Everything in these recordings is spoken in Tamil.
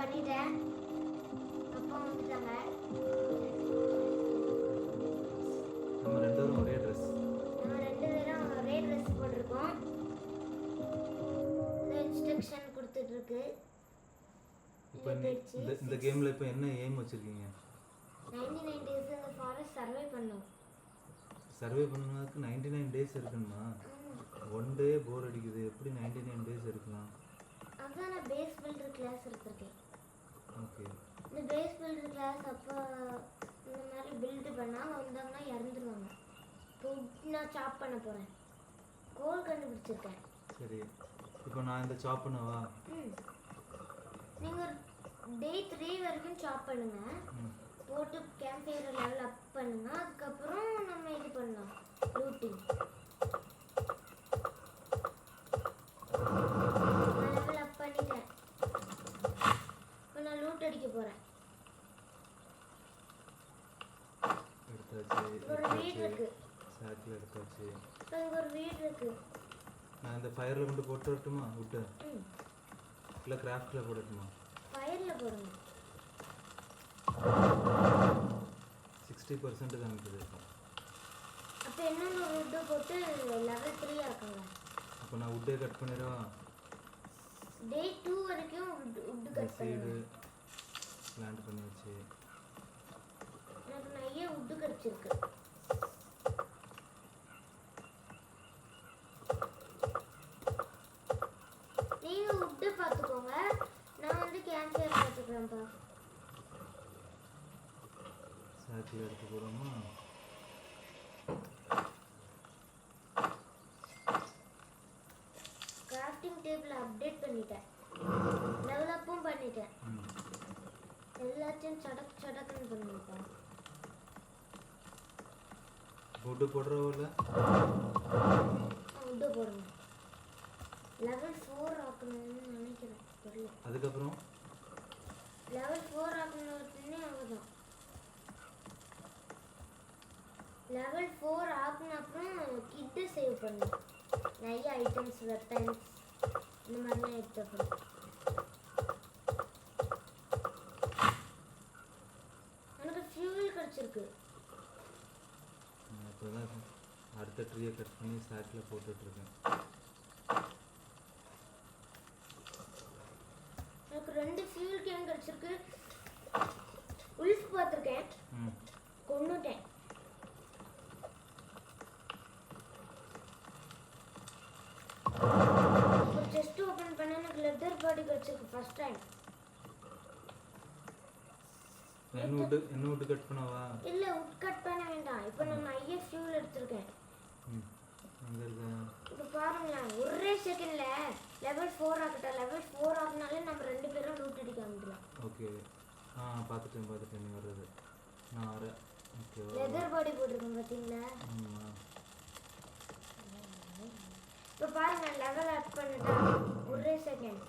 பண்ணிட்டேன். அப்பா வந்துட்டாங்க. நம்ம ரெண்டு பேரும் ஒரே ட்ரெஸ். நம்ம ரெண்டு பேரும் ஒரே ட்ரெஸ் போட்டிருக்கோம். இன்ஸ்ட்ரக்ஷன் கொடுத்துட்டு இருக்கு. இப்போ இந்த கேம்ல இப்போ என்ன எய்ம் வச்சிருக்கீங்க? 99 days இந்த ஃபாரஸ்ட் சர்வே பண்ணோம். சர்வே பண்ணதுக்கு 99 டேஸ் இருக்குமா? ஒன் டே போர் அடிக்குது, எப்படி 99 டேஸ் இருக்கலாம்? அதான் நான் பேஸ் பில்டர் கிளாஸ் எடுத்திருக்கேன். ஓகே. இந்த பேஸ் பில்டர் கிளாஸ் அப்போ இந்த மாதிரி பில்டு பண்ணால் வந்தாங்கன்னா இறந்துருவாங்க. இப்போ நான் சாப் பண்ண போகிறேன். கோல் கண்டுபிடிச்சிருக்கேன். சரி, இப்போ நான் இந்த சாப் பண்ணவா? நீங்கள் டே 3 வரைக்கும் சாப் பண்ணுங்க. போட்டு கேம்ப் ஃபயர் லெவல் அப் பண்ணுங்க. அதுக்கப்புறம் நம்ம இது பண்ணலாம், லூட்டிங். நான் லெவல் அப் பண்ணிட்டேன். இப்போ நான் லூட் அடிக்க போகிறேன். ஒரு வீடு இருக்கு. சாக்கில் எடுத்தாச்சு. இப்போ இங்கே ஒரு வீடு இருக்கு. நான் இந்த ஃபயரில் கொண்டு போட்டு வரட்டுமா? விட்டு இல்லை கிராஃப்டில் போடட்டுமா? ஃபயரில் போடுங்க. 60% காமிக்குது. அப்போ இன்னொன்று வுட்டு போட்டு லெவல் 3 ஆக்குங்க. அப்போ நான் வுட்டே கட் பண்ணிடுவா? டே 2 வரைக்கும் வுட்டு கட் சைடு லேண்ட் பண்ணி வச்சு எனக்கு நிறைய வுட்டு கிடச்சிருக்கு. நீங்கள் வுட்டு பார்த்துக்கோங்க, நான் வந்து கேம்ப் ஃபயர் பார்த்துக்கிறேன்ப்பா. சாக்கில் எடுத்து போகிறோமா? கிராஃப்டிங் டேபிள் அப்டேட் பண்ணிட்டேன், லெவல் அப்பும் பண்ணிட்டேன். எல்லாத்தையும் சடக் சடக்குன்னு பண்ணிட்டேன். வுட்டு போடுறவில்ல? வுட்டு போடுங்க. லெவல் 4 ஆக்கணும்னு நினைக்கிறேன், தெரியல. அதுக்கப்புறம் லெவல் 4 ஆக்கணுன்னே அவ்வளோதான். லெவல் 4 ஆக்குன அப்புறம் கிட்டு சேவ் பண்ணணும். நிறைய ஐட்டம்ஸ், வெப்பன்ஸ் இந்த மாதிரிலாம் எடுத்துக்கணும். எனக்கு ஃபியூல் கிடச்சிருக்கு. இப்போ தான் அடுத்த ட்ரீயை கட் பண்ணி சாக்கில் போட்டுட்ருக்கேன். எனக்கு 2 ஃபியூல் கேன் கிடச்சிருக்கு. உல்ஃப் பார்த்துருக்கேன், கொன்னுட்டேன். ஒரு செஸ்ட் ஓப்பன் பண்ண எனக்கு லெதர் பாடி கிடச்சிருக்கு ஃபர்ஸ்ட் டைம். என்ன வுட்டு கட் பண்ணவா? இல்லை, வுட் கட் பண்ண வேண்டாம். இப்போ நான் நிறைய ஃபியூல் எடுத்திருக்கேன். அங்கே இருக்க இப்போ பாருங்களேன், ஒரே செகண்டில் லெவல் 4 ஆக்கிட்டேன். லெவல் 4 ஆகினாலே நம்ம 2 பேரும் லூட் அடிக்க வந்துடலாம். ஓகே. பார்த்துட்டேன் நீ வர்றது. நான் வரேன். ஓகே. லெதர் பாடி போட்டிருக்கேன் பார்த்தீங்களா? இப்போ பாருங்க, லெவல் அப் பண்ணிட்டேன் ஒரே செகண்ட்.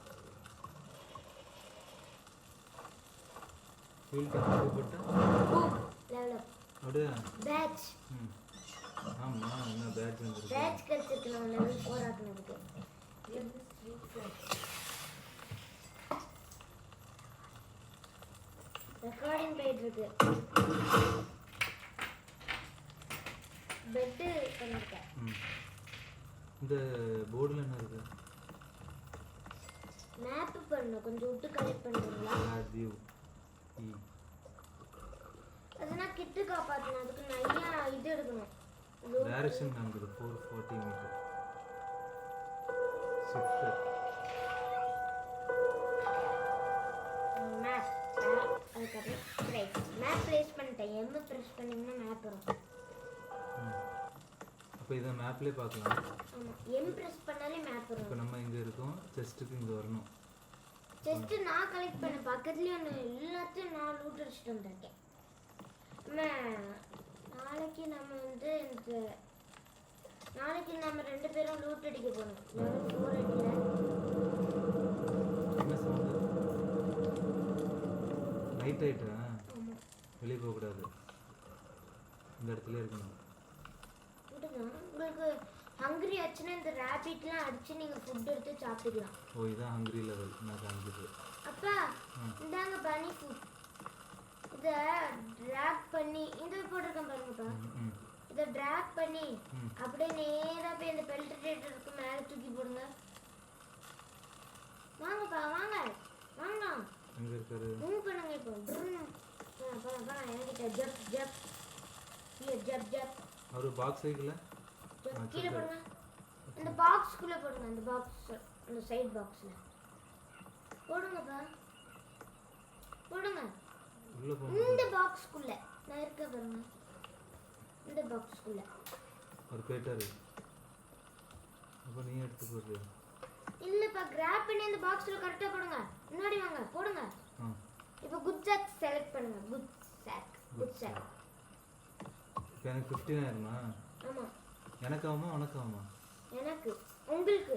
ஃபியூல் கேன் போட்டா லெவல் அப். அப்படியே பேட்ச். ஆமாம், என்ன பேட்ச் வந்துருக்கு? பேட்ச் கிடச்சிருக்கு நம்ம லெவல் 4 ஆக்குனதுக்கு. ரெக்கார்டிங் போயிட்டு இருக்கு. பெட்டு பண்ணிருக்கேன். இந்த போர்டில் என்ன இருக்கு? மேப் பண்ணணும். கொஞ்சம் விட்டு கலெக்ட் பண்ணுறீங்களா? வியூ அதனால் கிட்டு காப்பாற்றணும். அதுக்கு நிறையா இது எடுக்கணும். டைரக்ஷன் காமிக்குது 440 மீட்டர். Shift map. அதுக்கப்புறம் ப்ரைஸ். மேப் ப்ளேஸ் பண்ணிட்டேன். எம்மு ப்ரெஸ் பண்ணிங்கன்னா மேப் வரும். அப்போ இதை மேப்லேயே பார்க்கலாம். ஆமாம், எம் ப்ரெஸ் பண்ணாலே மேப் வரும். இப்போ நம்ம இங்கே இருக்கோம், செஸ்ட்டுக்கு இங்கே வரணும். செஸ்ட்டு நான் கலெக்ட் பண்ண பக்கத்துலேயே ஒன்று எல்லாத்தையும் நான் லூட் அடிச்சுட்டு வந்திருக்கேன். நாளைக்கு நம்ம வந்து நாளைக்கு நம்ம 2 பேரும் லூட் அடிக்க போகணும். லெவல் 4 அடிக்கல. என்ன சவுண்டு? நைட் ஆகிட்டா வெளியே போகக்கூடாது, இந்த இடத்துல இருக்கணும். உங்களுக்கு ஹங்கிரி ஆச்சுன்னா இந்த ரேபிட்லாம் அடிச்சு நீங்கள் ஃபுட் எடுத்து சாப்பிட்டுக்கலாம். ஓ, இதான் ஹங்கிரி லெவல் நான் காமிக்குது. அப்பா இந்தாங்க பனி ஃபுட். இதை ட்ராக் பண்ணி இந்த போட்டிருக்கேன் பாருங்கப்பா. இதை ட்ராக் பண்ணி அப்படியே நேராக போய் இந்த பெல்ட்ரேட்டருக்கு மேலே தூக்கி போடுங்க. வாங்கப்பா வாங்க வாங்க. எங்க இருக்காரு? மூவ் பண்ணுங்க இப்போ. என்கிட்ட ஜப் ஜப் ஜப் ஜப். அவரு பாக்ஸ் சைக்கிள் கீழே போடுங்க. இந்த பாக்ஸ்க்குள்ளே போடுங்க. இந்த பாக்ஸ் அந்த சைடு பாக்ஸில் போடுங்கப்பா. போடுங்க உள்ள போங்க. இந்த பாக்ஸ்க்குள்ள நான் இருக்க பாருங்க. இந்த பாக்ஸ்க்குள்ள ஒரு போயிட்டாரு. அப்போ நீ எடுத்து போடு. இல்லப்பா கிராப் பண்ணி இந்த பாக்ஸ்ல கரெக்ட்டா போடுங்க. முன்னாடி வாங்க போடுங்க. இப்போ குட் சாக் செலக்ட் பண்ணுங்க. குட் சாக். இப்போ எனக்கு 15 ஆயிருமா? ஆமா. எனக்கு ஆகுமா உனக்கு ஆகுமா? எனக்கு. உங்களுக்கு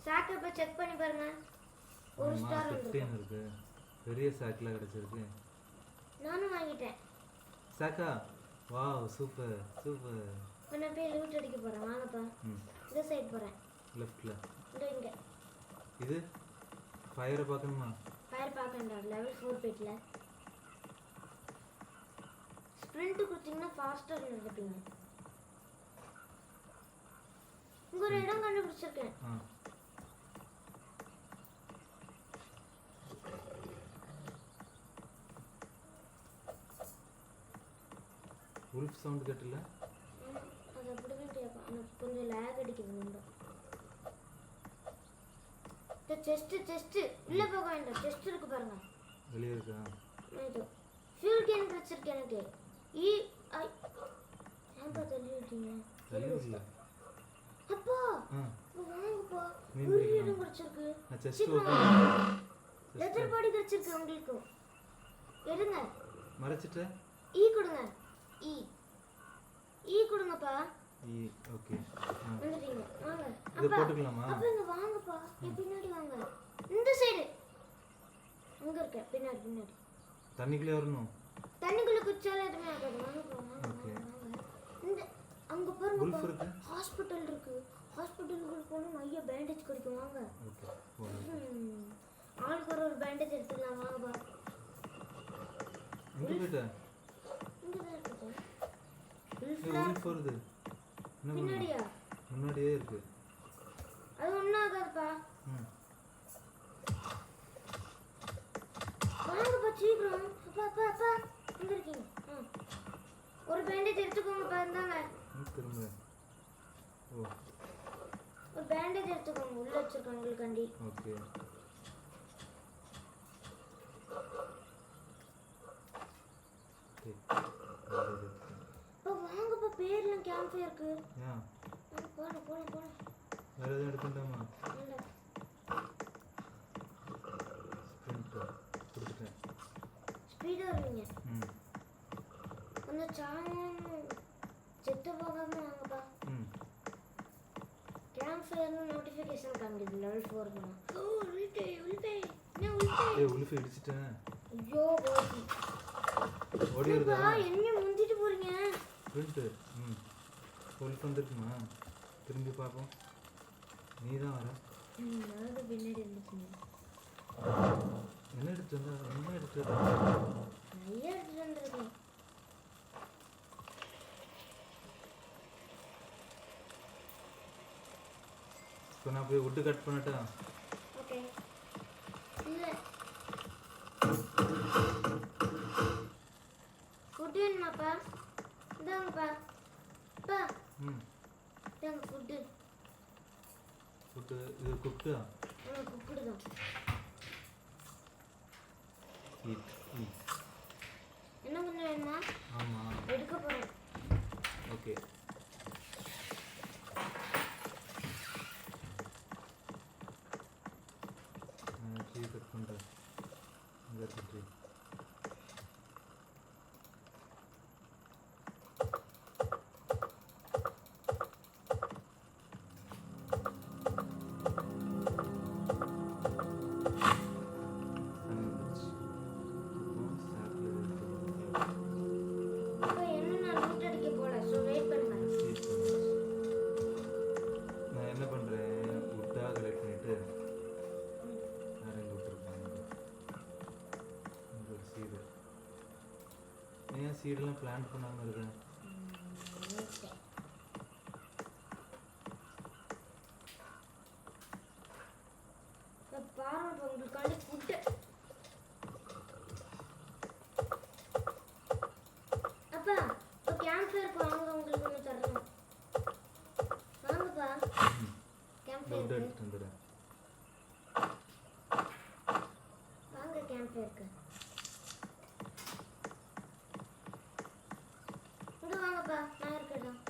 சாக் இப்ப செக் பண்ணி பாருங்க. ஒரு ஸ்டார் 15 இருக்கு. பெரிய சாக்ல கிடைச்சிருக்கு. நானும் வாங்கிட்டேன். சாக்கா வாவ் சூப்பர் சூப்பர். நான் போய் லூட் அடிக்க போறேன். வாங்கப்பா. இந்த சைடு போறேன். லெஃப்ட்ல. இங்க. இது ஃபயரை பார்க்கணுமா? ஃபயர் பார்க்கண்டா. லெவல் 4 போய்ட்ல. ஸ்ப்ரிண்ட் கொடுத்தீங்கன்னா ஃபாஸ்டா நடப்பீங்க. இங்க ஒரு இடம் கண்டுபிடிச்சிருக்கேன். Wolf sound கேட்டல? அது அப்படிதான் கேட்கும். எனக்கு கொஞ்சம் லேக் அடிக்குது ரொம்ப. இந்த செஸ்ட் உள்ள போக வேண்டாம். செஸ்ட் இருக்கு பாருங்க. வெளியே இருக்கா? இது ஃபியூல் கேன் வச்சிருக்கேன் எனக்கு. ஏன்பா தள்ளி விட்டீங்க? தள்ளி விடல. அப்பா வாங்கப்பா. ஒரு இடம் கிடைச்சிருக்கு. Chest open. லெதர் பாடி கிடைச்சிருக்கு உங்களுக்கு. எடுங்க. மறைச்சிட்ட? கொடுங்க. கொடுங்கப்பா. ஓகே. வந்துட்டீங்க. வாங்க. இத போட்டுக்கலாமா? அப்ப இங்க வாங்கப்பா. பின்னாடி வாங்க. இந்த சைடு. அங்க இருக்க பின்னாடி. தண்ணிக்குள்ளே வரணும். தண்ணிக்குள்ள குச்சால எதுமே ஆகாது. வாங்கப்பா. வாங்க. இந்த அங்க பாருங்க. ஹாஸ்பிடல் இருக்கு. ஹாஸ்பிடலுக்குள்ள போனா நிறைய பேண்டேஜ் கிடைக்கும். வாங்க. ஓகே. ஆளுக்கு ஒரு பேண்டேஜ் எடுத்துக்கலாம். வாங்கப்பா. எங்க போய்ட்ட? இங்க தான் இருக்கு. உல்ஃப் வருது. என்ன பின்னாடியா? முன்னாடியே இருக்கு. அது ஒண்ணும் ஆகாதுப்பா. வாங்கப்பா சீக்கிரம். அப்பா எங்க இருக்கீங்க? ஒரு பேண்டேஜ் எடுத்துக்கோங்கப்பா. இருந்தாங்க. திரும்ப. ஒரு பேண்டேஜ் எடுத்துக்கோங்க. உள்ள வச்சிருக்கேன் உங்களுக்காண்டி. ஓகே. வாங்கப்பா. பேர்லாம் கேம்ப் ஃபயர் இருக்கு. போலாம். வேற எதுவும் எடுக்கண்டாமா? இல்ல. ஸ்பீடா வருவீங்க. கொஞ்சம் செத்து போகாம வாங்கப்பா. கேம்ப் ஃபயர்னு நோட்டிஃபிகேஷன் காமிக்குது லெவல் 4 போனா. உல்ஃப் இடிச்சிட்டேன். ஐயோ ஓடி வருதா? என்ன முந்திட்டு போறீங்க? ஸ்பிரிண்ட். உல்ஃப் வந்துருக்குமா? திரும்பி பார்ப்போம். நீ தான் வர. நான் பின்னாடி இருந்துச்சு. என்ன எடுத்து வந்தா? நிறைய எடுத்துட்டு வந்திருக்கேன். இப்போ நான் போய் வுட்டு கட் பண்ணட்டா? ஓகே. இல்ல ஃபுட் வேணுமாப்பா? இந்தாங்கப்பா. அப்பா இந்தாங்க ஃபுட்டு. ஃபுட்டு இது குக்டா? குக்குடு தான். என்ன கொஞ்சம் வேணுமா? ஆமாம் எடுக்க போகிறேன். ஓகே. ட்ரீ கட் பண்ணுறேன். இங்கே இருக்கு ட்ரீ. அப்பா என்ன நான் லூட் அடிக்க போல. ஸோ வெயிட் பண்ணுங்க. சீடெல்லாம் பிளான் பண்ணாமல் இருக்கேன். பாருங்க உங்களுக்காண்டி ஃபுட்டு. அப்பா இப்போ கேம்ப் ஃபயருக்கு வாங்க, உங்களுக்கு ஒன்று தரணும். வாங்கப்பா கேம்ப் ஃபுட் ஃபயருக்கு எடுத்துட்டு வந்துடுறேன். வாங்க கேம்ப் ஃபயருக்கு. இங்கே வாங்கப்பா, நான் இருக்கட்டும்.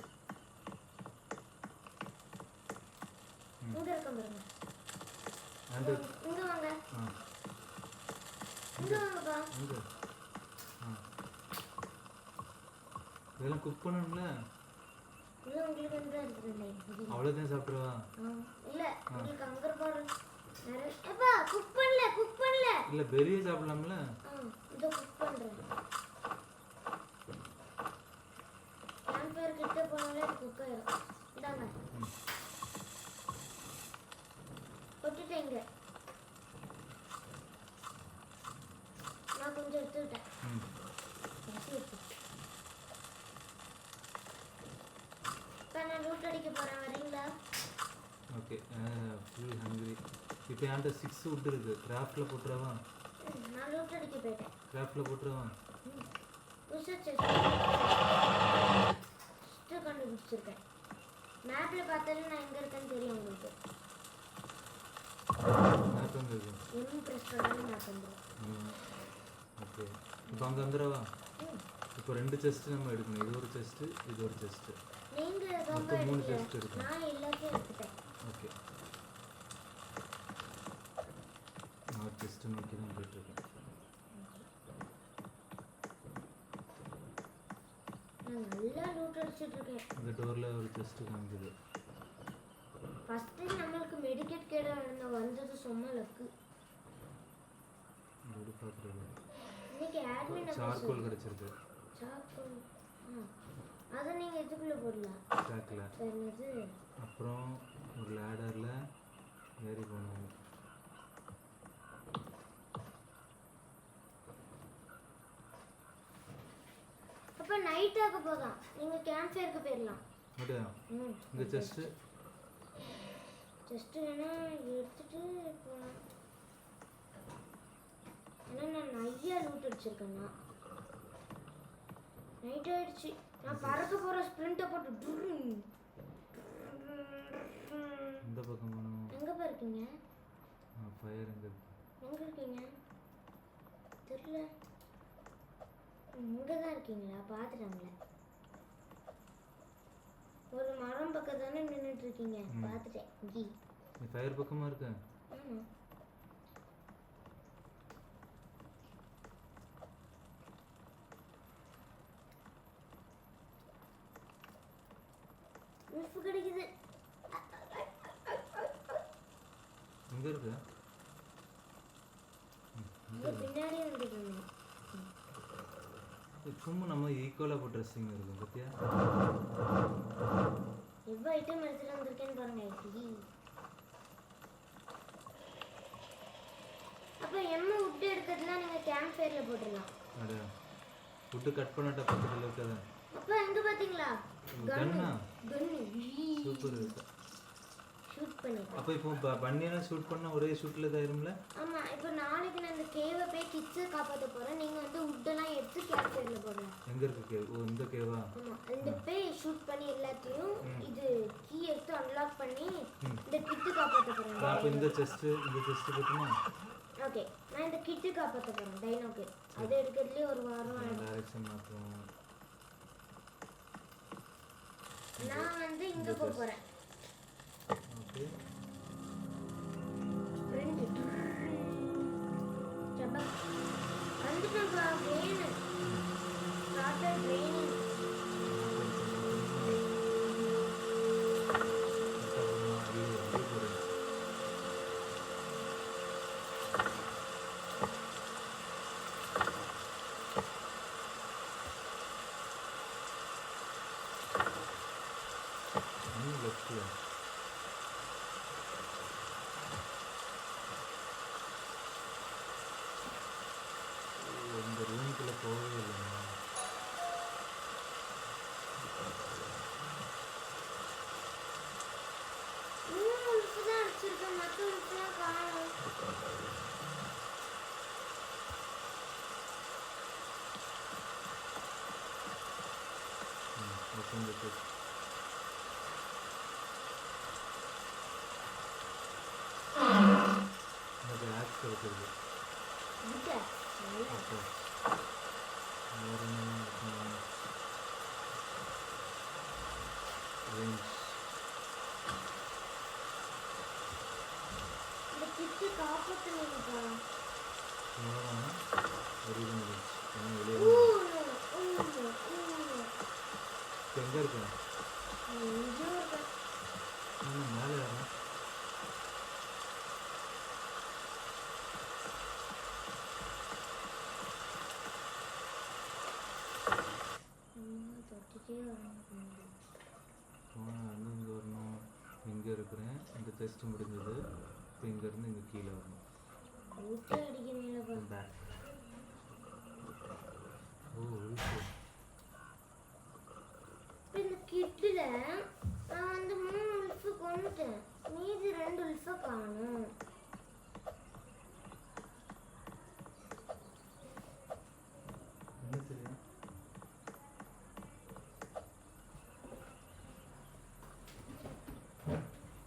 இங்கே இருக்கேன் பாருங்க. அந்த இங்கே வாங்க, ஆ இங்கே வாங்கப்பா. இங்கே ஆ இதெல்லாம் குக் பண்ணணும்ல. இல்லை உங்களுக்கு வந்து இருக்குதுல்ல. அவ்வளோதான் சாப்பிடுவா? இல்லை உங்களுக்கு அங்கே பாரு நிறைய. எப்பா குக் பண்ணல, குக் பண்ணல. இல்லை பெரிய சாப்பிடலாம்ல. இதோ குக் பண்ணுறேன். கேம்ப் ஃபயர் கிட்ட போனாலே குக் ஆயிடும். இந்தாங்க கொட்டிட்டேங்க. நான் கொஞ்சம் எடுத்துக்கிட்டேன். இப்போ நான் லூட் அடிக்க போகிறேன், வரீங்களா? ஓகே. Full hungry. இப்போ என்கிட்ட 6 வுட் இருக்குது. கிராஃப்டில் போட்டுருவா? நான் லூட் அடிக்க போயிட்டேன். கிராஃப்டில் போட்டுருவா? கண்டுபிடிச்சிருக்கேன். மேப்பில் பார்த்தாலும் நான் எங்கே இருக்கேன்னு தெரியும் உங்களுக்கு. மேப் எங்கே இருக்கு? எம் ப்ரெஸ் பண்ணாலும் மேப் வந்துடும். ஓகே. இப்போ அங்கே வந்துடவா? இப்போ 2 செஸ்ட்டு நம்ம எடுக்கணும். இது ஒரு செஸ்ட்டு, இது ஒரு செஸ்ட்டு. நீங்கள் ரொம்ப மொத்தம் 3 எடுக்கல. செஸ்ட் எடுக்கணும். நான் எல்லாத்தையும் எடுத்துட்டேன். ஓகே. நான் செஸ்ட்டு நோக்கி தான் போயிட்டுருக்கேன். நான் நல்லா லூட் அடிச்சுட்டு இருக்கேன். இந்த டோரில் ஒரு செஸ்ட்டு காமிக்குது. ஃபர்ஸ்ட் டைம் நம்மளுக்கு மெடிக்கெட் கேட வந்தது சும்மா லக்கு. இது பார்க்குறது இன்னைக்கு ஆட்மின் சார்கோல் கிடச்சிருக்கு. சார்கோல் அதை நீங்கள் இதுக்குள்ளே போடலாம். சாக்கில். என்னது? அப்புறம் ஒரு லேடரில் ஏறி போகணும். அப்போ நைட் ஆக போதான், நீங்கள் கேம்ப் ஃபயருக்கு போயிடலாம். அப்படியா? இந்த செஸ்ட்டு ஜஸ்ட் வேணா எடுத்துட்டு போகலாம். ஏன்னா நான் நிறைய லூட் அடிச்சிருக்கேன்னா. நைட் ஆயிடுச்சு. நான் பறக்க போகிற ஸ்ப்ரிண்ட்டை போட்டு இந்த பக்கம் போகணும். எங்கே இருக்கீங்க? ஃபயர் எங்கே இருக்கு? எங்கே இருக்கீங்க தெரியல. இங்கே தான் இருக்கீங்களா? பார்த்துட்டாங்களே. ஒரு மரம் பக்கம் தானே நின்றுட்டு இருக்கீங்க. பார்த்துட்டேன். ஜி நீ ஃபயர் பக்கமாக இருக்க? ஆமாம். மிஃப் கிடைக்குது. எங்கே இருக்கு? இங்கே பின்னாடியே வந்துட்டு சும்மா நம்ம ஈக்குவலாக இப்போ ட்ரெஸ்ஸிங் இருக்கும் பார்த்தியா? எவ்வளோ ஐட்டம் எடுத்துகிட்டு வந்திருக்கேன்னு பாருங்க. அப்போ எம்ம உட்டு எடுக்கிறதுனா நீங்கள் கேம்ப் ஃபயரில் போட்டுடலாம். அட ஃபுட்டு கட் பண்ணட்ட பக்கத்தில் இருக்காது. அப்போ எங்கே பார்த்தீங்களா? கன்னா கன்னு சூப்பர் இருக்கு. ஷூட் பண்ணிட்டேன். அப்போ இப்போ பன்னியெல்லாம் ஷூட் பண்ணால் ஒரே ஷூட்டில் இதாயிரும்ல? ஆமாம். இப்போ நாளைக்கு நான் இந்த கேவை போய் கிட்ஸை காப்பாற்ற போகிறேன். நீங்கள் வந்து உட்டெல்லாம் எடுத்து கேம்ப் ஃபயரில் போடுறேன். எங்கே இருக்கு கேவ்? ஓ இந்த கேவா? ஆமாம். இந்த போய் ஷூட் பண்ணி எல்லாத்தையும் இது கீ எடுத்து அன்லாக் பண்ணி இந்த கிட்டு காப்பாற்ற போகிறேன். அப்போ இந்த செஸ்ட்டு பார்த்துமா? ஓகே. நான் இந்த கிட்டு காப்பாற்ற போகிறேன். டைனோக்கு அது எடுக்கிறதுலேயே ஒரு வாரம் ஆகிடும். டைரக்ஷன் மாற்றுவோம். நான் வந்து இங்கே போக போகிறேன். ஓகே. வந்துட்டேன்ப்பா. Train started training. இந்த ரூமுக்குள்ளே போகவே இல்லைங்க. எனக்கு ஆக்ஸ் கிடைச்சிருக்கு. வேறு என்ன ரேஞ்ச் இந்த கிட்டு காப்பாற்றுனீங்கப்பா. ஒரு இது முடிஞ்சு ஏன்னா வெளியே எங்கே இருக்கேன் மேலே ஏறேன். இங்கே வரணும். இங்கே இருக்கிறேன். இந்த டெஸ்ட் முடிஞ்சது. இப்போ இங்கேருந்து இங்கே கீழே வரணும். பேக். ஓ இந்த கிட்டில் நான் வந்து 3 உல்ஃபு கொண்டுட்டேன். மீதி 2 உல்ஃபை காணும். என்ன தெரியும்?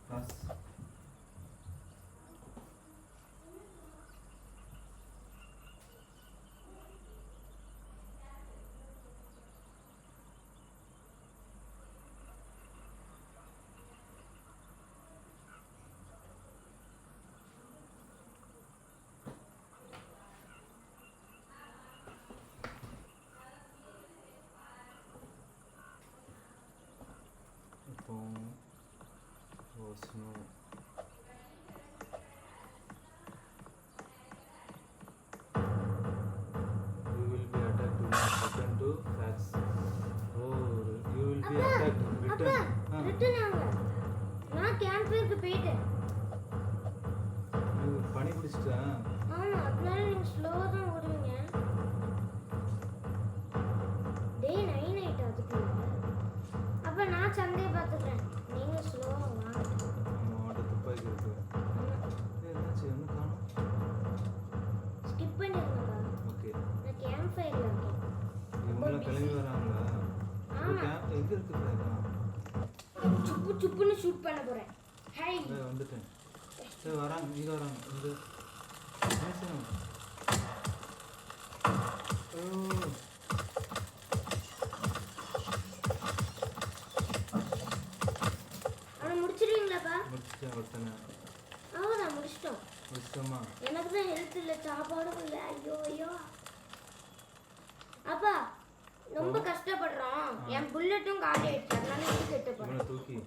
காசு இப்போ snow you will be attacked to return to facts. Oh, you will be attacked. Return. Return ஆங்க. நான் கேம்புக்கு போயிட்டேன். நீ பனி பிடிச்சிட்டா? ஆமா, அதனால நீங்க ஸ்லோவா தான் ஓடுவீங்க. டே 9 ஆயிட்டு அதுக்குள்ள. அப்ப நான் சந்தையை பார்த்துக்கிறேன். நீங்க ஸ்லோவா வாங்க. ஆமாம் துப்பாக்கி இருக்கு. என்னாச்சு ஒன்று காணும். ஸ்கிப் பண்ணிருங்கப்பா. ஓகே நான் கேம்ப் ஃபயர்ல இருக்கேன். இவங்களாம் கிளம்பி வராங்களா? ஆமா. எங்கே இருக்கு ஃப்ளைட்டா? சுப்பு சுப்புன்னு ஷூட் பண்ண போறேன். ஹை வந்துட்டேன். சரி வராங்க. இங்கே வராங்க. இங்கே முடிச்சிருவீங்களாப்பா? முடிச்சிட்டேன் ஒருத்தனை. அவ்வளோதான் முடிச்சிட்டோம். முடிச்சிட்டோமா? எனக்கு தான் ஹெல்த் இல்லை, சாப்பாடும் இல்லை. ஐயோ ஐயோ அப்பா ரொம்ப கஷ்டப்படுறோம். என் புல்லட்டும் காலி ஆயிடுச்சு. அதனால இது கெட்டு போறேன். தூக்கி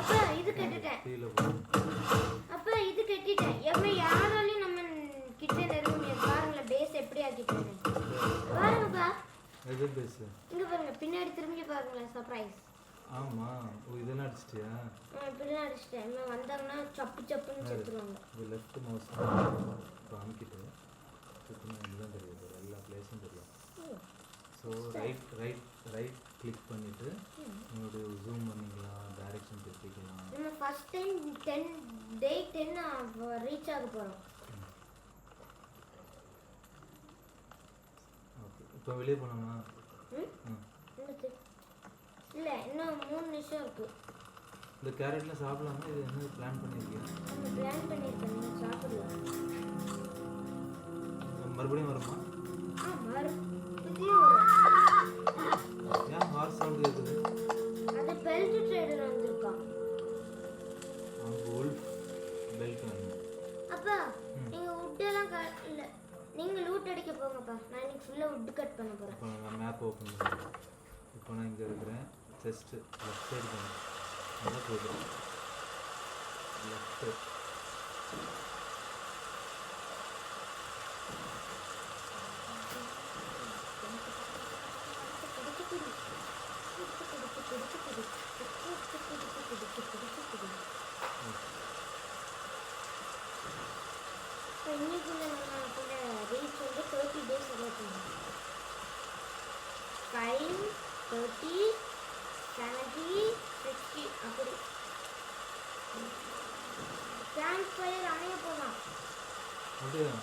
அப்பா இது கெட்டுட்டேன். கீழே போ. அப்பா இது கெட்டிட்டேன். எப்போ யாராலையும் நம்ம கிட்ட நெருங்க முடியாது. பாருங்களேன் பேஸ் எப்படி ஆக்கிட்டேன். பாருங்கப்பா எது பேசு? இங்க பாருங்க, பின்னாடி திரும்பி பாருங்களேன். சர்ப்ரைஸ். ஆமா. ஓ இதெல்லாம் அடிச்சிட்டியா? இப்படிலாம் அடிச்சிட்டேன். இன்னும் வந்தாங்கன்னா சப்பு சப்புன்னு செத்துருவாங்க. இது லெஃப்ட் மவுஸ் காமிக்கிட்டு சுத்தமாக இதுதான் தெரியுது. எல்லா பிளேஸும் தெரியும். ஸோ ரைட் கிளிக் பண்ணிவிட்டு உங்களுடைய ஜூம் பண்ணிக்கலாம், டைரெக்ஷன் திருப்பிக்கலாம். நம்ம ஃபர்ஸ்ட் டைம் 10 ரீச் ஆக போகிறோம். ஓகே இப்போ வெளியே போனோமா? இல்லை இன்னும் 3 நிமிஷம் இருக்குது. இந்த கேரட்லாம் சாப்பிடலாமா? இது என்ன பிளான் பண்ணியிருக்கீங்க? நம்ம பிளான் பண்ணியிருக்கேன். நீங்கள் சாப்பிடலாம். மறுபடியும் வருமா? மறுபடியும் வரும். ஏன் ஹார்ஸ் சவுண்ட் கேட்குது? அது பெல்ட் ட்ரேடர் வந்திருக்கான். அவங்க உல்ஃப் பெல்ட் வேணும். அப்பா நீங்கள் வுட்டெல்லாம் இல்லை, நீங்கள் லூட் அடிக்க போங்கப்பா. நான் இன்னைக்கு ஃபுல்லாக வுட் கட் பண்ண போகிறேன். இப்போ நான் மேப் ஓப்பன் பண்ணுறேன். இப்போ நான் இங்கே இருக்கிறேன். ஜஸ்ட்டு லெஃப்ட் சைடு போகணும். நல்லா போய்க்கிறேன். லெஃப்ட்டு இன்னைக்குள்ள நம்மளோட ரீச் வந்து 30 days ஆகும். 5, 30, 70, 60 அப்படி. கேம்ப் ஃபயர் அணைய போகலாம். அப்படியா?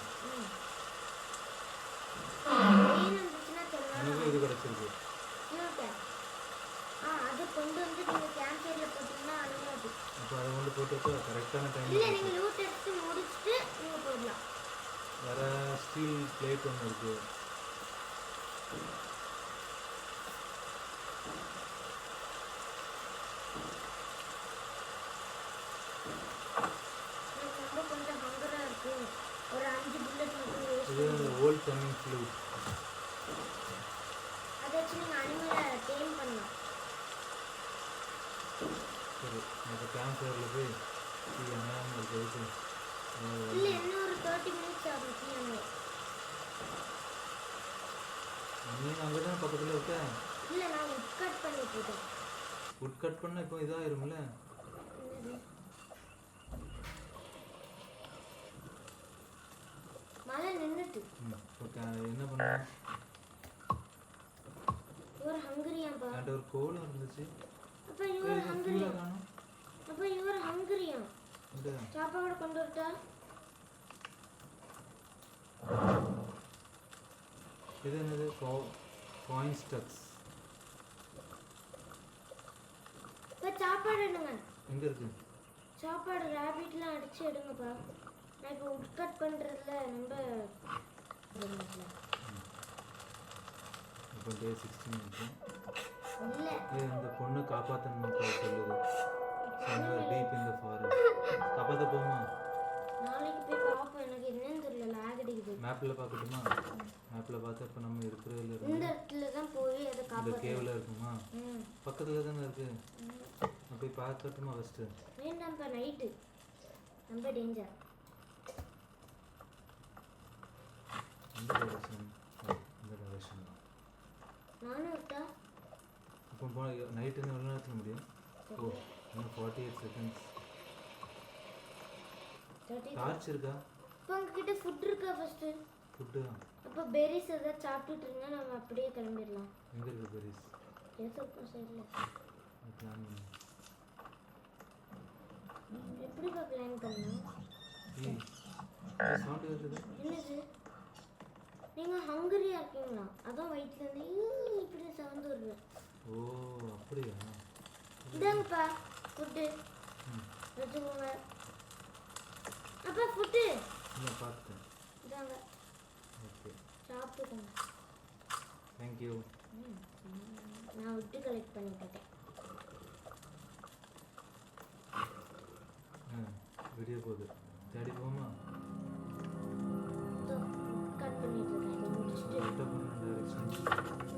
மெயின் இருந்துச்சுன்னா சொல்லலாம். எனக்கு இது கிடச்சிருக்கு. ஓகே கொண்டு வந்து நீங்க கேம்ப் ஃபயர்ல போட்டீங்கன்னா அழுகாது. அப்போ அதை கொண்டு போட்டு கரெக்டான டைம் இல்ல நீங்க லூட் எடுத்து முடிச்சிட்டு நீங்க போடலாம். வேற ஸ்டீல் பிளேட் ஒன்று இருக்கு. ரொம்ப கொஞ்சம் ஹங்கரா இருக்கு. ஒரு 5 புல்லட் மட்டும் வேஸ்ட். இது ஓல்ட் கம்மிங் ஃப்ளூட். அதை வச்சு நீங்க அனிமலை டேம் பண்ணலாம். சரி இப்போ கேம்ப் ஃபயரில் போய் அநியாயம் இருக்கிறதுக்கு இல்ல இன்னும் ஒரு 30 மினிட்ஸ் ஆகும் டீமே. நீங்கள் அங்கே தான் பக்கத்தில் இருக்க. இல்ல நான் உட் கட் பண்ணிட்டு இருக்கேன். உட் கட் பண்ண இப்போ இதாகிரும்ல. மழை நின்னுட்டு. இப்போ என்ன பண்ண ஒரு ஹங்கரியாம்பா. என்கிட்ட ஒரு கோலம் இருந்துச்சு. அப்ப இவர் ஹங்கரியா. காணும். அப்ப இவர் ஹங்கரியா. இந்த சாப்பாடு கொண்டு வரட்டா? இது என்னது காயின் ஸ்டக்ஸ். இப்ப சாப்பாடு எடுங்க. எங்கே இருக்கு சாப்பாடு ரேபிட்லாம் அடிச்சு எடுங்கப்பா. நான் இப்போ உட் கட் பண்ணுறதுல ரொம்ப இப்போ டே 16 இருக்கும். இல்லை இது இந்த பொண்ணு காப்பாற்றணும் சொல்லுது. Somewhere deep in the forest. காப்பாற்ற போமா? நாளைக்கு போய் பார்ப்போம். எனக்கு என்னன்னு தெரியல, லேக் அடிக்குது. மேப்பில் பார்க்கட்டுமா? மேப்பில் பார்த்தா இப்போ நம்ம இருக்கிறதுல இந்த இருக்கு. இடத்துல தான் போய் அதை இந்த காப்பாற்ற. கேவில் இருக்குமா? ம் பக்கத்தில் தானே இருக்கு. நான் போய் பார்க்கட்டுமா ஃபஸ்ட்டு? வேண்டாம்ப்பா, நைட்டு ரொம்ப டேஞ்சர். இந்த டைரக்ஷன் இந்த டைரக்ஷன் தான். நானும் விட்டா இப்போ போ நைட்டு எவ்வளோ நேரத்தில் முடியும்? ஓ இன்னும் 48 செகண்ட்ஸ். 30. டார்ச் இருக்கா? இப்போ உங்ககிட்ட ஃபுட் இருக்கா ஃபர்ஸ்ட்டு? ஃபுட்டு தான். அப்போ பெரிஸ் ஏதாவது சாப்பிட்டுட்டு இருந்தா நம்ம அப்படியே கிளம்பிடலாம். எங்கே இருக்குது பெரிஸ்? ஏதோ இருக்கும் சைடில். பிளான் பண்ணு. எப்படிப்பா பிளான் பண்ணலாம்? சவுண்டு இருக்குது. என்னது? நீங்கள் ஹங்கரியாக இருக்கீங்களா? அதான் வயிற்றுலேருந்து இப்படி சவுண்டு வருது. ஓ அப்படியா? இதாங்கப்பா ஃபுட்டு ம் வச்சுக்கோங்க. அப்பா ஃபுட்டு இல்லை பார்த்துட்டேன். இதாங்க ஓகே சாப்பிட்டுக்கோங்க. தேங்க்யூ. நான் விட்டு கலெக்ட் பண்ணிக்கிட்டேன். வீடியோ போகுது. தேடி போமா? கட் பண்ணிட்டு இருக்கேன். இதை முடிச்சுட்டு கரெக்டாக பண்ண டைரக்ஷன்.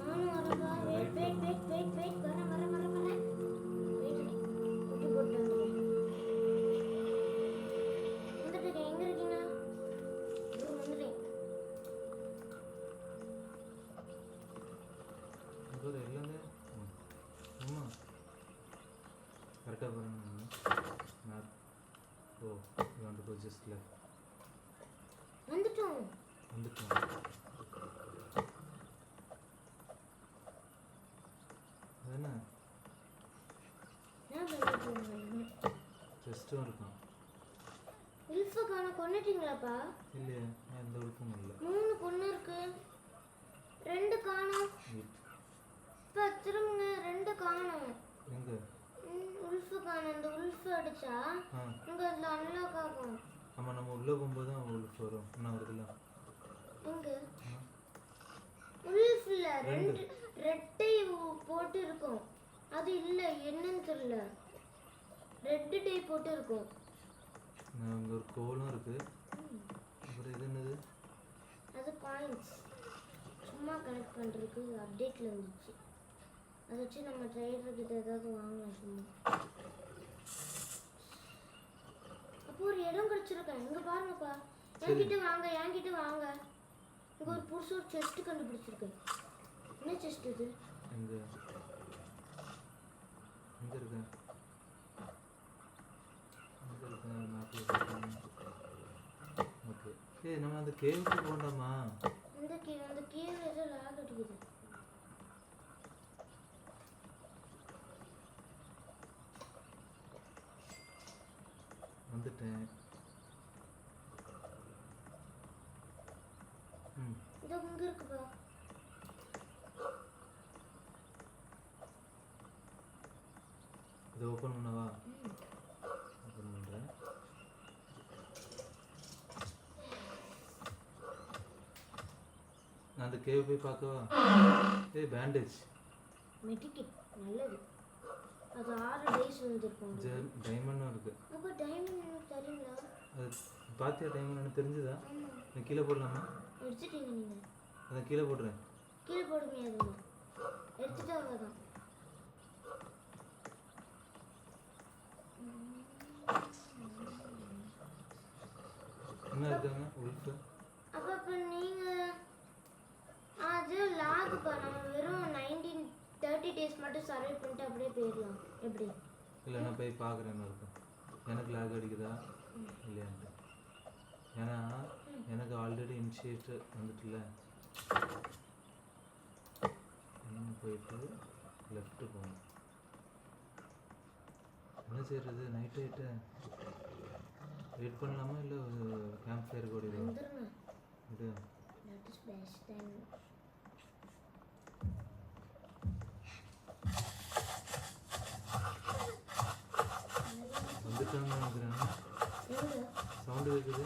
நானும் வரப்பா. வெயிட் வரேன். வெயிட் விட்டு போட்டு வந்துடுறேன். வந்துட்டுருக்கேன். எங்கே இருக்கீங்க? வந்துடுறேன். அப்புறம் எல்லாமே ஆமாம் கரெக்டாக பண்ணணும். Map. Oh you want to go just left. வந்துட்டோம். வந்துட்டோம். என்ன என்ன பண்ணிட்டு இருக்கீங்க? செஸ்ட்டும் இருக்கான். இல்ஃபை காண கொன்னுட்டீங்களாப்பா? இல்லையே நான் எந்த உறுப்பும் இல்லை. 3 பொண்ணு இருக்கு, 2 காணோம். இப்போ திரும்புங்க, 2 காணோம். எங்கே? உல்ஃபு காணோம். இந்த உல்ஃபு அடிச்சா ஆ இங்க அதில் அன்லாக் ஆகும். ஆமாம் நம்ம உள்ளே போகும்போது தான் உல்ஃப் வரும். என்ன வருதுல்ல? எங்க உல்ஃப் இல்லை, 2 ரெட்டை போட்டு இருக்கும். அது இல்லை, என்னன்னு தெரியல. ரெட்டு டை போட்டு இருக்கும். அங்கே ஒரு கோலம் இருக்குது. அப்புறம் இது என்னது? அது பாயிண்ட்ஸ் சும்மா கனெக்ட் பண்ணுறதுக்கு அப்டேட்டில் வந்துச்சு. அதை வச்சு நம்ம ட்ரைடர்கிட்ட ஏதாவது வாங்கலாம் சும்மா. அப்போ ஒரு இடம் கிடச்சிருக்கேன். இங்கே பாருங்கப்பா. என்கிட்ட வாங்க. இங்கே ஒரு புதுசு ஒரு செஸ்ட் கண்டுபிடிச்சிருக்கேன். என்ன செஸ்ட் இது? எங்கே எங்கே இருக்கு? ஓகே. ஏய் நம்ம அந்த கேவுக்கு போகண்டாமா? அந்த கீழே ஏதோ லாக் அடிக்குது. வந்துட்டேன். இதோ இங்கே இருக்குப்பா. இதை ஓப்பன் பண்ணவா? ஓப்பன் பண்ணுறேன். நான் அந்த கேவ் போய் பார்க்கவா? ஏய் பேண்டேஜ் மெடிக்கெட் நல்லது. அது 6 டேஸ் வந்துருக்கும். டைமண்டும் இருக்கு. அப்போ டைமண்ட் எனக்கு தரீங்களா? அது பார்த்தியா டைமண்ட் எனக்கு தெரிஞ்சுதா? ஆமா. நான் கீழே போடலாமா? எடுத்துட்டீங்க நீங்கள். அதை கீழே போடுறேன். கீழே போடுங்க. அதுங்க எடுத்துட்டு அவ்வளோதான். என்ன இருக்காங்க உல்ஃபு? அப்போ இப்போ நீங்கள் அது லாகுப்பா. நம்ம வெறும் 30 டேஸ் மட்டும் சர்வை பண்ணிட்டு அப்படியே போயிடலாம். எப்படி? இல்லை நான் போய் பார்க்குறேன் இருக்கும். எனக்கு லாக் அடிக்குதா இல்லையான்ட்டு. ஏன்னா எனக்கு ஆல்ரெடி இனிஷியேட் வந்துட்டுல. இன்னும் போயிட்டு லெஃப்ட்டு போகணும். என்ன செய்கிறது? நைட்டு வெயிட் பண்ணலாமா இல்லை ஒரு கேம்ப் ஃபயர் கூட இது? That is best time. வந்துட்டாங்க நினைக்கிறேன். சவுண்டு கேட்குது.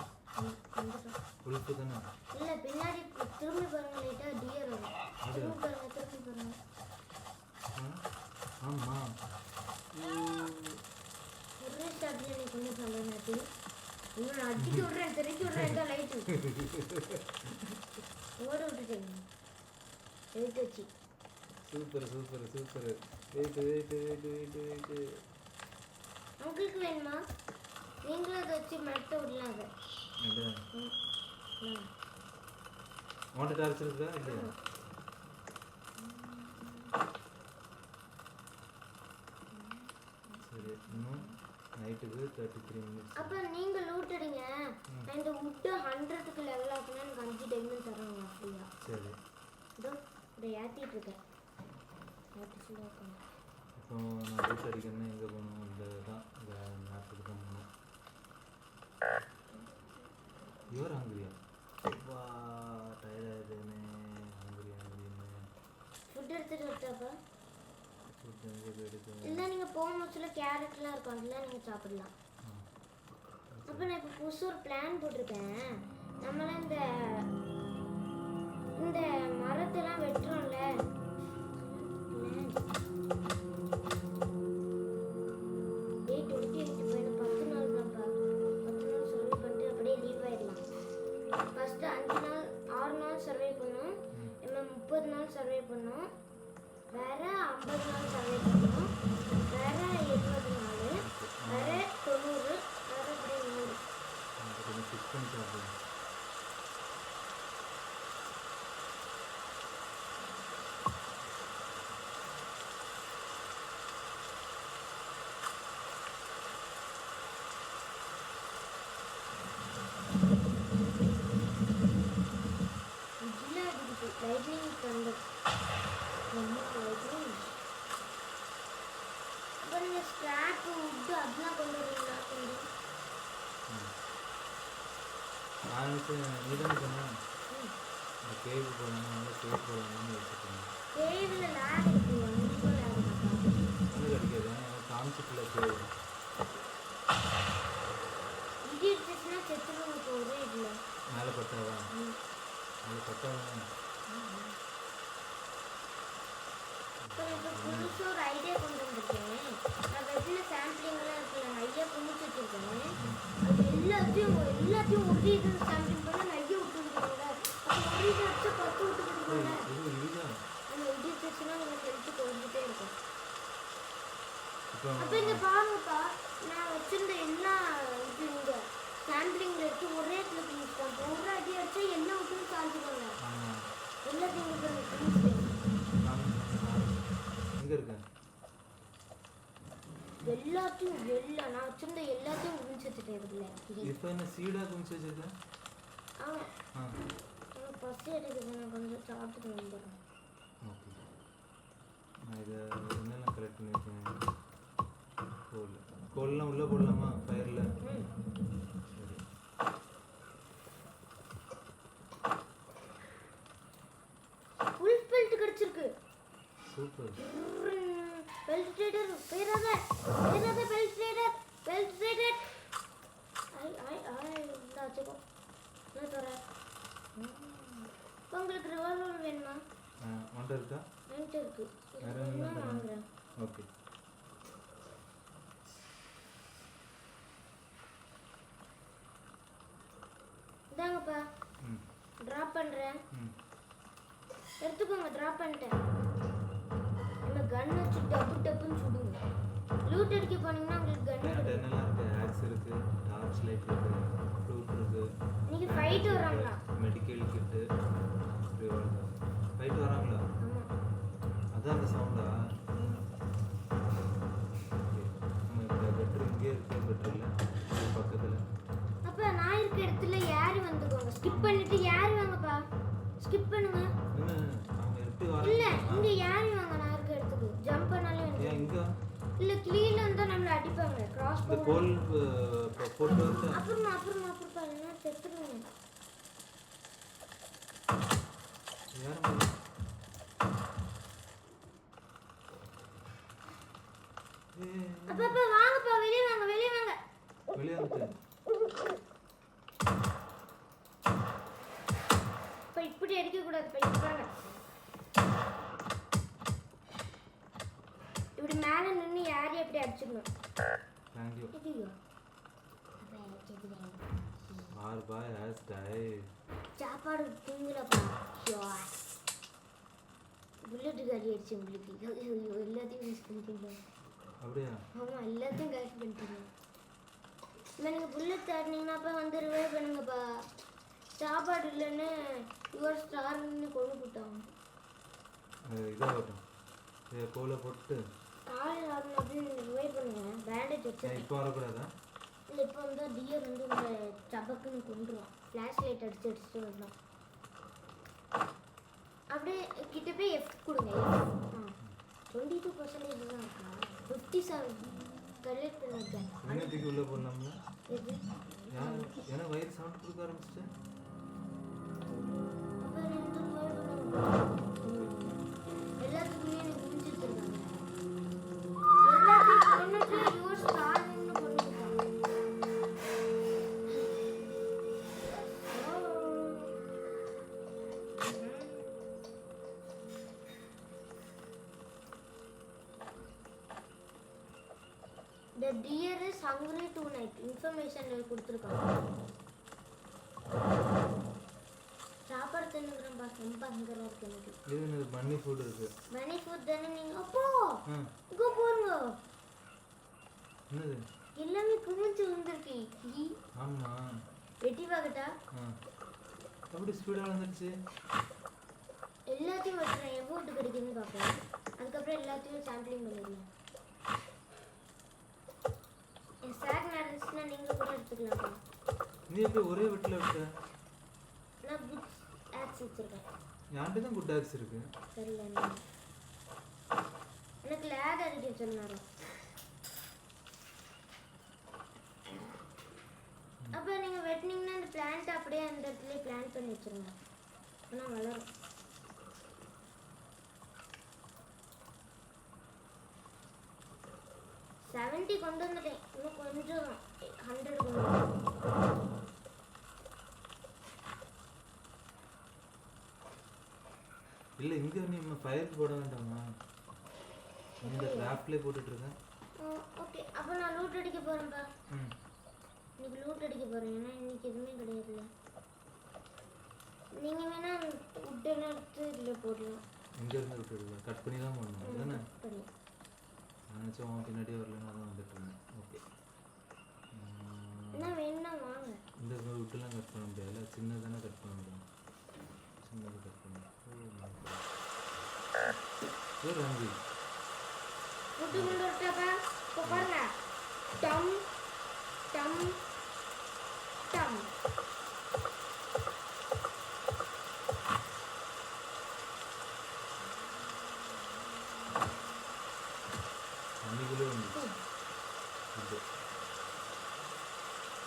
உழுப்பு தானே? இல்லை பின்னாடி திரும்பி பாருங்க. லைட்டாக டியர் வரும். திரும்பி பாருங்க. ஆமாம் ஒரே ஸ்டார்ட்ல நீ கொஞ்சம் சொல்லுங்க. இன்னும் நான் அடிக்க விட்றேன், திருக்கி விட்றேன். தான் லைட்டு ஓட விட்டுட்டேங்க. லைட் வச்சு. சூப்பர். வெயிட்டு. உங்களுக்கு வேணுமா? நீங்களும் அதை வச்சு மெட்ட விடலாம். அதை உன்கிட்ட டார்ச் இருக்கா இல்லையா? சரி, இன்னும் நைட்டுக்கு 33 மினிட்ஸ். அப்போ நீங்கள் லூட் அடிங்க. நான் இந்த வுட்டு 100க்கு லெவல் ஆகுனா எனக்கு 5 டைமண்ட் தராங்க ஃப்ரீயா. சரி, இதோ இதை ஏற்றிட்டு இருக்கேன். இப்போ நான் லூட் அடிக்கணும்னா எங்கே போகணும்? இந்த தான் இந்த மேப்புக்கு தான் போகணும். யுவர் ஹங்கிரியா? வா டயர்டாகிடுன்னு ஹங்கிரின்னு ஃபுட் எடுத்துகிட்டு வரட்டாப்பா? ஃபுட் எங்கே போயிடுது? இல்லை நீங்கள் போகும்போதுல கேரட்லாம் இருக்கும், அதெல்லாம் நீங்கள் சாப்பிடலாம். அப்போ நான் இப்போ புதுசு ஒரு பிளான் போட்டிருக்கேன். நம்மளாம் இந்த மரத்தெல்லாம் வெட்டுறோம்ல. டேட் ஒட்டி எடுத்து போயிடும். 10 நாள் தான்ப்பா. 10 நாள் சர்வே பண்ணிட்டு அப்படியே லீவ் ஆயிடலாம். ஃபஸ்ட்டு 5 நாள் 6 நாள் சர்வே பண்ணோம். இன்னும் 30 நாள் சர்வே பண்ணோம். வேற 50 நாள் சர்வே பண்ணோம். வேற 70 நாள். வேற 90. வேற அப்படியே 100. கொஞ்சம் ஃபிக்ஸ் பண்ணி சாப்பிடுங்க. Lightning Thunder. அப்போ நீங்கள் ஸ்க்ராப்பு வுட்டு அதெல்லாம் கொண்டு வரீங்களா? கொஞ்சம் நான் நினச்சேன் நீ தானே சொன்னேன் இந்த கேவு போகணும் கேவ் போகணும்னு வச்சுக்கோங்க. கேவில் லேக் இருக்கு. ரொம்ப லேக் ஒன்றும் கிடைக்காது. எனக்கு காமிச்சிட்டில் கேவு இடி இடிச்சுன்னா செத்துருவோம். இப்போ ஒரே இதில் மேலே பட்டாவா? மேலே பட்டாதான். இப்போ நான் இப்போ புதுசாக ஒரு ஐடியா கொண்டு வந்திருக்கேன். நான் வெட்டின சாம்பிளிங்லாம் இருக்குல்ல, நிறைய குமிச்சு வச்சுருக்கேன். அது எல்லாத்தையும் ஒரே இது சாம்பிளிங் பண்ண நிறைய விட்டுருக்கோங்க. அப்போ ஒரே இது வச்சு 10 விட்டுக்கிட்டுருக்கோங்க. இது இதுதான். அந்த இடி இடிச்சுன்னா உங்களுக்கு ஹெல்த்து குறைஞ்சிட்டே இருக்கும். இப்போ அப்போ இங்கே பாருங்கப்பா, நான் வச்சிருந்த எல்லா இது இங்கே சாம்பிளிங்கில் எடுத்து ஒரே இடத்துல குமிச்சிட்டேன். இப்போ ஒரு அடி அடிச்சா எல்லா விட்டுன்னு சாஞ்சிடுவாங்க. எல்லாத்தையும் இங்கே குமிச்சிட்டேன். எங்கே இருக்கேன்? எல்லாத்தையும் நான் வச்சிருந்த எல்லாத்தையும் குமிச்சு வச்சுட்டேன். இதில் இப்போ என்ன சீடாக குமிச்சு வச்சுருக்கேன்? ஆமாம், எனக்கு பசி எடுக்குது. நான் கொஞ்சம் சாப்பிட்டு வந்துடுறேன். ஓகே, நான் இதை என்னெல்லாம் கலெக்ட் பண்ணியிருக்கேன்? கோல்லாம் உள்ளே போடலாமா ஃபயரில்? சரி, ஃபுல் பெல்ட் கிடச்சிருக்கு. சூப்பர். பெல்ட்ரேட்டர் பேராத பெல்ட்ரேட்டர் இந்த வச்சுக்கோ என்ன தர உங்களுக்கு ரிவால்வர் வேணுமா உன்கிட்ட இருக்கா என்கிட்ட இருக்கு வேற என்ன நான் வாங்குறேன் ஓகே இந்தாங்கப்பா ட்ராப் பண்ணுறேன் எடுத்துக்கோங்க ட்ராப் பண்ணிட்டேன் நம்ம கன் வச்சு டப்புன்னு சுடுங்க லூட் அடிக்க போனீங்கன்னா உங்களுக்கு கன் என்னெல்லாம் இருக்கு ஆக்ஸ் இருக்கு டார்ச் லைட் இருக்கு ஃப்ரூட் இருக்கு நீங்க ஃபைட் வராங்களா மெடிக்கல் கிட்டு ரிவால்வர் ஃபைட் வராங்களா ஆமா அதான் அந்த சவுண்டா நம்ம பெட்ரு இங்கே இருக்கு பெட்ரு இல்லை பக்கத்தில் அப்ப நான் இருக்க இடத்துல யாரு வந்துக்கோங்க ஸ்கிப் பண்ணிட்டு யாரு வாங்கப்பா ஸ்கிப் பண்ணுங்க அவங்க எப்படி வர இல்ல இங்க யாரு வாங்க நான் இருக்க இடத்துக்கு ஜம்ப் பண்ணாலே வந்து ஏன் இங்க இல்ல கிளீல இருந்தா நம்மள அடிப்பாங்க கிராஸ் இந்த கோல் போட்டு வந்து அப்புறம் என்ன செத்துருவாங்க யாரும் அப்பா வாங்கப்பா வெளிய வாங்க வெளியே வந்துட்டு இப்ப இப்படி அடிக்க கூடாது இப்ப வாங்க இப்படி மேல நின்னு யாரையும் எப்படி அடிச்சிடணும் தேங்க்யூ இதுயோ ஆர் பாய் ஹேஸ் டைட் சாப்பாடு திங்குறப்பா புல்லட் காலி ஆயிடுச்சு உங்களுக்கு எல்லாத்தையும் யூஸ் பண்ணிட்டீங்க அப்படியா ஆமா எல்லாத்தையும் காலி பண்ணிட்டீங்க இப்போ நீங்கள் புல்லட் தாட்டினீங்கன்னா அப்போ வந்து ரிவைவ் பண்ணுங்கப்பா சாப்பாடு இல்லைன்னு யுவர் ஸ்டார்னு கொண்டு போட்டாங்க இதாகட்டும் கோலை போட்டு காலையில் ஆகணும் அப்படின்னு நீங்கள் ரிவைவ் பண்ணுங்க பேண்டேஜ் வச்சு இப்போ வரக்கூடாதா இல்லை இப்போ வந்து டியர் வந்து உங்களை சபக்குன்னு கொண்டுருவான் ஃப்ளாஷ் லைட் அடிச்சுட்டு வரலாம் அப்படியே கிட்ட போய் எஃப் கொடுங்க ஆ 22% தான் இருக்கா 57 கலெக்ட் பண்ணிருக்கேன் இன்னத்துக்கு உள்ள போடலாம்ல எது ஏன்னா வயிறு சவுண்ட் கொடுக்க ஆரம்பிச்சிட்டு எல்லாத்துக்குமே எனக்கு முடிஞ்சிருக்காங்க எல்லாத்தையும் கொண்டுட்டு யுவர் ஸ்டார்னு கொண்டுட்டாங்க The deer is hungry tonight. Information கொடுத்துருக்காங்க. சாப்பாடு தின்னுக்கிறேன்பா ரொம்ப ஹங்கரா இருக்கு எனக்கு. இது மணி ஃபுட் இருக்கு. மணி ஃபுட் தானே நீங்க அப்போ இங்க போறங்க. என்னது? எல்லாமே குமிஞ்சு வந்திருக்கு. ஆமா. வெட்டி பாக்கட்டா? எப்படி ஸ்பீடா வந்துருச்சு? எல்லாத்தையும் வெட்டுறேன் எவ்வளவு கிடைக்குதுன்னு பார்ப்பேன். அதுக்கப்புறம் எல்லாத்தையும் சாம்பிளிங் பண்ணிடுறேன். சாக் நடந்துச்சுன்னா நீங்க கூட எடுத்துக்கலாம். நீ எப்படி ஒரே வெட்டில விட்ட? நான் குட் ஆக்ஸ் வச்சிருக்கேன். யார்கிட்ட தான் குட் ஆக்ஸ் இருக்கு? தெரியல. எனக்கு லேக் அடிக்க சொன்னாரு. அப்ப நீங்க வெட்டினீங்கன்னா அந்த பிளான்ட் அப்படியே அந்த இடத்துல பிளான்ட் பண்ணி வச்சிருங்க. ஆனா வளரும். $70 கொண்டு வந்துட்டேன். இன்னும் கொஞ்சம் 100 கொண்டு வந்துட்டேன். இல்ல இங்க நீ ஃபயர் போட வேண்டாமா? இந்த கிராஃப்ட்லயே போட்டுட்டு இருக்கேன். ஓகே அப்ப நான் லூட் அடிக்க போறேன்பா. இன்னைக்கு லூட் அடிக்க போறேன். ஏன்னா இன்னைக்கு எதுவுமே கிடையாதுல்ல. நீங்க வேணா உட் எல்லாம் எடுத்து இதுல போடலாம். எங்க இருந்து விட்டுடுங்க? கட் பண்ணி தான் போடணும் அதுதானே? சரி. நினச்சா உன் பின்னாடி வரலன்னா தான் வந்துட்டு இருந்தேன். ஓகே என்ன வேணும்னா வாங்க. இந்த விட்டுலாம் கட் பண்ண முடியாதுல்ல, சின்னதானே கட் பண்ண முடியும். சின்னது கட் பண்ண ரஞ்சி புட்டு கொண்டு வரட்டாப்பா. இப்போ பாருங்க டம் டம் டம்.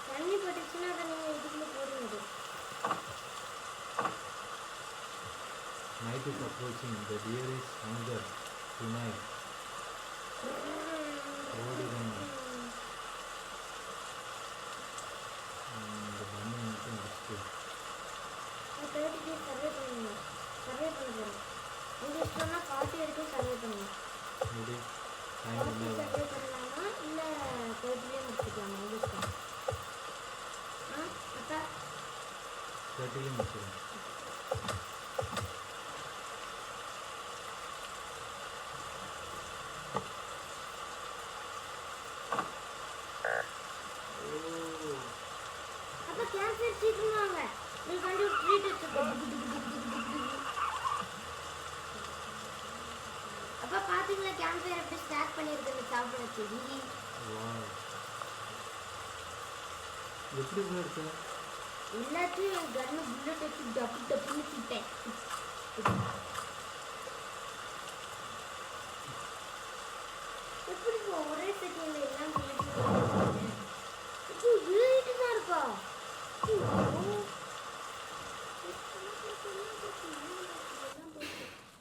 தண்ணி பட்டுச்சுன்னா அதை நீங்க இதுக்குள்ள போடுங்க. Night is approaching. The deer is hunger tonight. ஓடிடணும். இந்த பண்ணி மட்டும் முடிச்சுட்டு 30 days சர்வே பண்ணுங்க. சர்வே பண்ணுறேன். உங்களுக்கு இஷ்டம்னா 40 வரைக்கும் சர்வே பண்ணுங்க. எப்படி டைம் 40 இல்லை. சர்வே பண்ணலாமா இல்லை 30லேயே முடிச்சுக்கலாமா? உங்க இஷ்டம். அப்பா 30 முடிச்சிடும். அப்பா கேன்சர் சீக்கிரம் வாங்க. உங்களுக்கு வந்து ஒரு ட்ரீட் வச்சுருக்கோம். அப்பா பார்த்தீங்களா கேம்பர் எப்படி ஸ்டார்ட் பண்ணியிருக்கேன் சாப்பிட செடி. வாவ், எப்படி போய் எடுத்த? எல்லாத்தையும் என் கண்ணு புல்லட் வச்சு டப்பு டப்புன்னு சுட்டேன். எப்படி ஒரே செகண்ட்ல எல்லாம் இப்போ ஏறிட்டு தான் இருக்கா.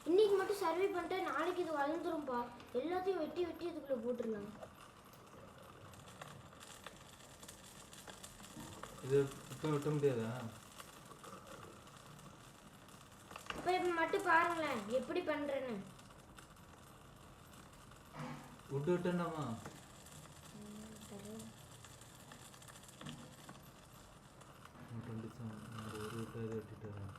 இன்னைக்கு மட்டும் சர்வே பண்ணிட்டேன், நாளைக்கு இது வளர்ந்துரும்பா. எல்லாத்தையும் வெட்டி வெட்டி இதுக்குள்ள போட்டுடலாம். இது இப்போ விட்ட முடியாதா? இப்போ மட்டும் பாருங்களேன் எப்படி பண்றேன்னு. விட்டு விட்டேன்டாமா. ஒரு விட்டு வெட்டிட்டு வரேன்.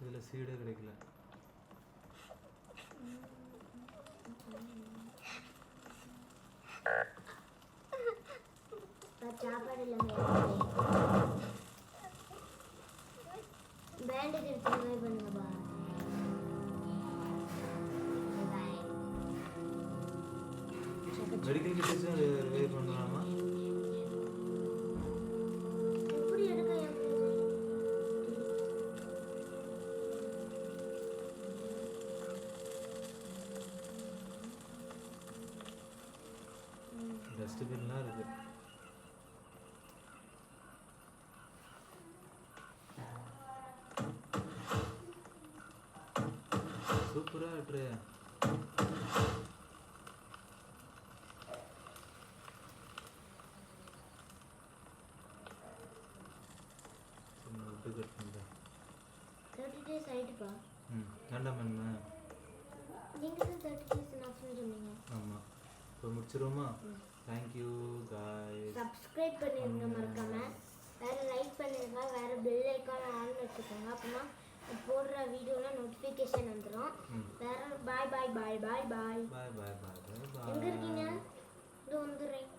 இதில் சீடே கிடைக்கல. சாப்பாடு இல்லாம பேண்டேஜ் எடுத்து ட்ரை பண்ணுங்கப்பா. மெடிக்கல் கிட்டஸும் ரிவைவ் பண்ணலாமா? எப்படி எடுக்க டஸ்ட்பின்லாம் இருக்கு. சூப்பராக வெட்டுற. விட்டு கட் பண்ணுறேன். 30 days ஆயிட்டுப்பா. வேண்டாம் என்ன? நீங்கள் தான் 30 days ஆப்ஷன் சொன்னீங்க. ஆமாம், இப்போ முடிச்சிருவோமா? Thank you guys. சப்ஸ்கிரைப் பண்ணிருங்க மறக்காம. வேற லைக் பண்ணிருங்க. வேற பெல் ஐக்கான் ஆன் வச்சுக்கோங்க. அப்படின்னா போடுற வீடியோலாம் நோட்டிஃபிகேஷன் வந்துடும். வேற பாய் பாய் பாய் பாய் பாய். பாய் பாய் பாய் பாய் பாய். எங்கே இருக்கீங்க? இது வந்துடுறேன்.